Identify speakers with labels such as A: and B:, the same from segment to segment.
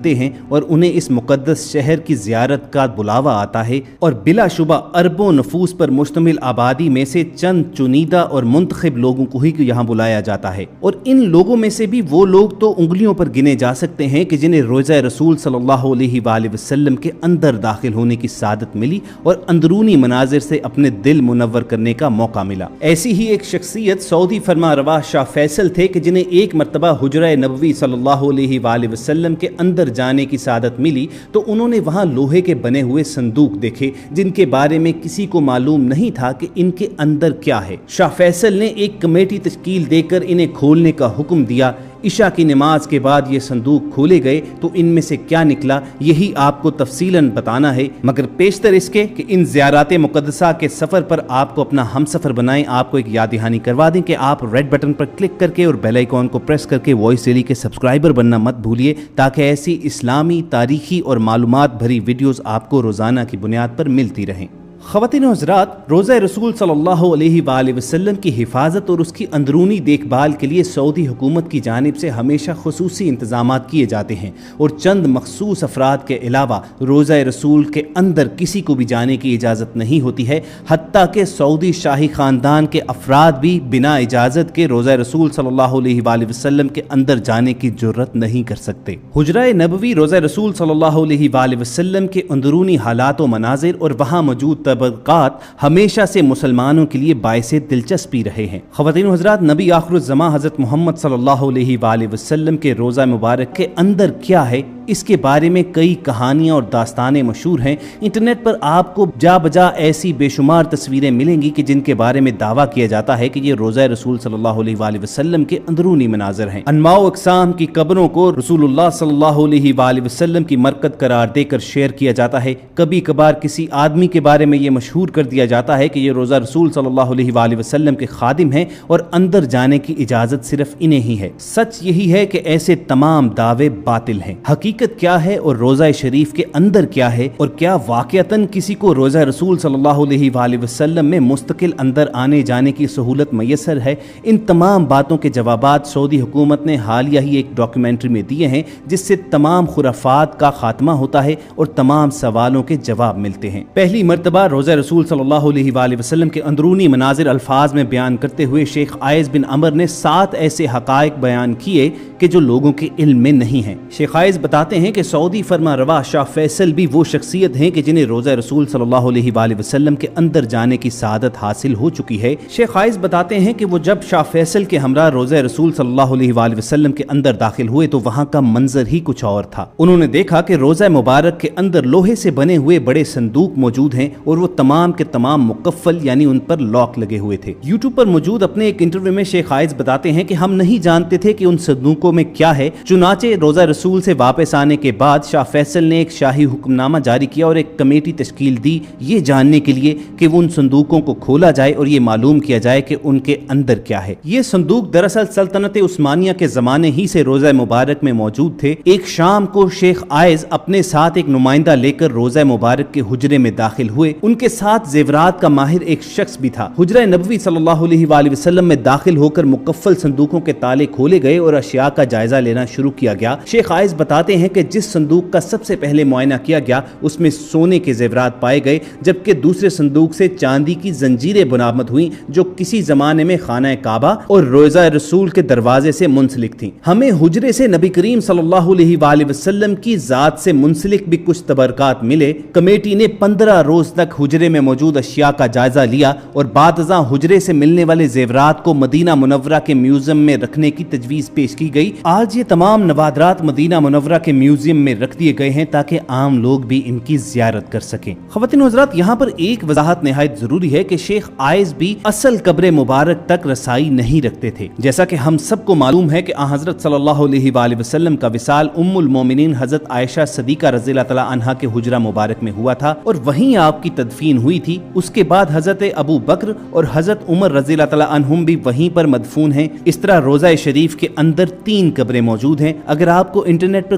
A: جانتے ہیں اور انہیں اس مقدس شہر کی زیارت کا بلاوا آتا ہے، اور بلا شبہ اربوں نفوس پر مشتمل آبادی میں سے چند چنیدہ اور منتخب لوگوں کو ہی یہاں بلایا جاتا ہے، اور ان لوگوں میں سے بھی وہ لوگ تو انگلیوں پر گنے جا سکتے ہیں کہ جنہیں روضہ رسول صلی اللہ علیہ وآلہ وسلم کے اندر داخل ہونے کی سعادت ملی اور اندرونی مناظر سے اپنے دل منور کرنے کا موقع ملا۔ ایسی ہی ایک شخصیت سعودی فرما روا شاہ فیصل تھے کہ جنہیں ایک مرتبہ حجرہ نبوی صلی اللہ علیہ وآلہ وسلم کے اندر جانے کی سعادت ملی تو انہوں نے وہاں لوہے کے بنے ہوئے صندوق دیکھے جن کے بارے میں کسی کو معلوم نہیں تھا کہ ان کے اندر کیا ہے۔ شاہ فیصل نے ایک کمیٹی تشکیل دے کر انہیں کھولنے کا حکم دیا۔ عشاء کی نماز کے بعد یہ صندوق کھولے گئے تو ان میں سے کیا نکلا یہی آپ کو تفصیلاً بتانا ہے، مگر پیشتر اس کے کہ ان زیارات مقدسہ کے سفر پر آپ کو اپنا ہم سفر بنائیں، آپ کو ایک یاد دہانی کروا دیں کہ آپ ریڈ بٹن پر کلک کر کے اور بیل آئیکن کو پریس کر کے وائس ڈیلی کے سبسکرائبر بننا مت بھولیے تاکہ ایسی اسلامی، تاریخی اور معلومات بھری ویڈیوز آپ کو روزانہ کی بنیاد پر ملتی رہیں۔ خواتین و حضرات، روضہ رسول صلی اللہ علیہ وآلہ وسلم کی حفاظت اور اس کی اندرونی دیکھ بھال کے لیے سعودی حکومت کی جانب سے ہمیشہ خصوصی انتظامات کیے جاتے ہیں، اور چند مخصوص افراد کے علاوہ روضہ رسول کے اندر کسی کو بھی جانے کی اجازت نہیں ہوتی ہے، حتیٰ کہ سعودی شاہی خاندان کے افراد بھی بنا اجازت کے روضہ رسول صلی اللہ علیہ وآلہ وسلم کے اندر جانے کی جرت نہیں کر سکتے۔ حجرہ نبوی روضہ رسول صلی اللہ علیہ وآلہ وسلم کے اندرونی حالات و مناظر اور وہاں موجود طبقات ہمیشہ سے مسلمانوں کے لیے باعث دلچسپی رہے ہیں۔ خواتین و حضرات، نبی آخر الزماں حضرت محمد صلی اللہ علیہ وآلہ وسلم کے روضہ مبارک کے اندر کیا ہے، اس کے بارے میں کئی کہانیاں اور داستانیں مشہور ہیں۔ انٹرنیٹ پر آپ کو جا بجا ایسی بے شمار تصویریں ملیں گی کہ جن کے بارے میں دعویٰ کیا جاتا ہے کہ یہ روضہ رسول صلی اللہ علیہ وآلہ وسلم کے اندرونی مناظر ہیں۔ انواع و اقسام کی قبروں کو رسول اللہ صلی اللہ علیہ وآلہ وسلم کی مرکز قرار دے کر شیئر کیا جاتا ہے۔ کبھی کبھار کسی آدمی کے بارے میں یہ مشہور کر دیا جاتا ہے کہ یہ روضہ رسول صلی اللہ علیہ وآلہ وسلم کے خادم ہیں اور اندر جانے کی اجازت صرف انہیں ہی ہے۔ سچ یہی ہے کہ ایسے تمام دعوے باطل ہیں۔ حقیقت کیا ہے اور روضہ شریف کے اندر کیا ہے، اور کیا واقعتاً کسی کو روضہ رسول صلی اللہ علیہ وآلہ وسلم میں مستقل اندر آنے جانے کی سہولت میسر ہے، ان تمام باتوں کے جوابات سعودی حکومت نے حالیہ ہی ایک ڈاکیومنٹری میں دیے ہیں جس سے تمام خرافات کا خاتمہ ہوتا ہے اور تمام سوالوں کے جواب ملتے ہیں۔ پہلی مرتبہ روضہ رسول صلی اللہ علیہ وآلہ وسلم کے اندرونی مناظر الفاظ میں بیان کرتے ہوئے شیخ عائض بن عمر نے 7 ایسے حقائق بیان کیے کہ جو لوگوں کے علم میں نہیں ہیں۔ شیخ عائض بتاتے ہیں کہ سعودی فرما روا شاہ فیصل بھی وہ شخصیت ہیں کہ جنہیں روضہ رسول صلی اللہ علیہ وآلہ وسلم کے اندر جانے کی سعادت حاصل ہو چکی ہے۔ شیخ عائض بتاتے ہیں کہ وہ جب شاہ فیصل کے ہمراہ روضہ رسول صلی اللہ علیہ وآلہ وسلم کے اندر داخل ہوئے تو وہاں کا منظر ہی کچھ اور تھا۔ انہوں نے دیکھا کہ روضہ مبارک کے اندر لوہے سے بنے ہوئے بڑے صندوق موجود ہیں اور وہ تمام کے تمام مقفل یعنی ان پر لاک لگے ہوئے تھے۔ یوٹیوب پر موجود اپنے ایک انٹرویو میں شیخ عائض بتاتے ہیں کہ ہم نہیں جانتے تھے کہ ان صندوقوں میں کیا ہے، چنانچہ روضہ رسول سے واپس آنے کے بعد شاہ فیصل نے ایک شاہی حکم نامہ جاری کیا اور ایک کمیٹی تشکیل دی یہ جاننے کے لیے کہ وہ ان صندوقوں کو کھولا جائے اور یہ معلوم کیا جائے کہ ان کے اندر کیا ہے۔ یہ صندوق دراصل سلطنت عثمانیہ کے زمانے ہی سے روضہ مبارک میں موجود تھے۔ ایک شام کو شیخ عائض اپنے ساتھ ایک نمائندہ لے کر روضہ مبارک کے حجرے میں داخل ہوئے۔ ان کے ساتھ زیورات کا ماہر ایک شخص بھی تھا۔ حجرہ نبوی صلی اللہ علیہ وآلہ وسلم میں داخل ہو کر مقفل صندوقوں کے تالے کھولے گئے اور اشیاء کا جائزہ لینا شروع کیا گیا۔ شیخ عائض بتاتے ہیں کہ جس صندوق کا سب سے پہلے معائنہ کیا گیا اس میں سونے کے زیورات پائے گئے، جبکہ دوسرے صندوق سے چاندی کی زنجیریں برآمد ہوئیں جو کسی زمانے میں خانہ کعبہ اور روضہ رسول کے دروازے سے منسلک تھیں۔ ہمیں حجرے سے نبی کریم صلی اللہ علیہ وآلہ وسلم کی ذات سے منسلک بھی کچھ تبرکات ملے۔ کمیٹی نے 15 روز تک حجرے میں موجود اشیاء کا جائزہ لیا اور بعد ازاں حجرے سے ملنے والے زیورات کو مدینہ منورہ کے میوزیم میں رکھنے کی تجویز پیش کی گئی۔ آج یہ تمام نوادرات مدینہ منورہ کے میوزیم میں رکھ دیے گئے ہیں تاکہ عام لوگ بھی ان کی زیارت کر سکیں۔ خواتین و حضرات، یہاں پر ایک وضاحت نہایت ضروری ہے کہ شیخ عائض بھی اصل قبر مبارک تک رسائی نہیں رکھتے تھے۔ جیسا کہ ہم سب کو معلوم ہے کہ حضرت صلی اللہ علیہ وآلہ وسلم کا وصال ام المومنین حضرت عائشہ صدیقہ رضی اللہ تعالی عنہا کے حجرہ مبارک میں ہوا تھا اور وہیں آپ کی تدفین ہوئی تھی۔ اس کے بعد حضرت ابو بکر اور حضرت عمر رضی اللہ تعالی عنہم بھی وہیں پر مدفون ہیں۔ اس طرح روضہ شریف کے اندر 3 قبریں موجود ہیں۔ اگر آپ کو انٹرنیٹ پر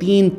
A: 3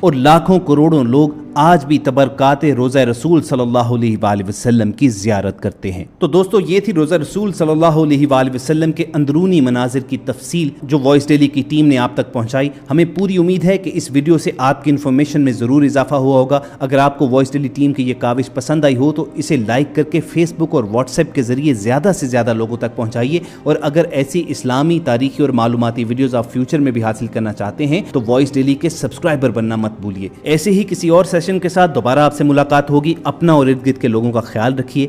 A: اور لاکھوں کروڑوں لوگ آج بھی تبرکات روزہ رسول صلی اللہ علیہ وآلہ وسلم کی زیارت کرتے ہیں۔ تو دوستو یہ تھی روزہ رسول صلی اللہ علیہ وآلہ وسلم کے اندرونی مناظر کی تفصیل جو وائس ڈیلی کی ٹیم نے آپ تک پہنچائی۔ ہمیں پوری امید ہے کہ اس ویڈیو سے آپ کی انفارمیشن میں ضرور اضافہ ہوا ہوگا۔ اگر آپ کو وائس ڈیلی ٹیم کی یہ کاوش پسند آئی ہو تو اسے لائک کر کے فیس بک اور واٹس ایپ کے ذریعے زیادہ سے زیادہ لوگوں تک پہنچائیے، اور اگر ایسی اسلامی تاریخی اور معلوماتی ویڈیوز آپ فیوچر میں بھی حاصل کرنا چاہتے ہیں تو وائس ڈیلی کے سبسکرائبر بننا مت بھولیے۔ ایسے ہی کسی اور سیشن کے ساتھ دوبارہ آپ سے ملاقات ہوگی۔ اپنا اور ارد گرد کے لوگوں کا خیال رکھیے۔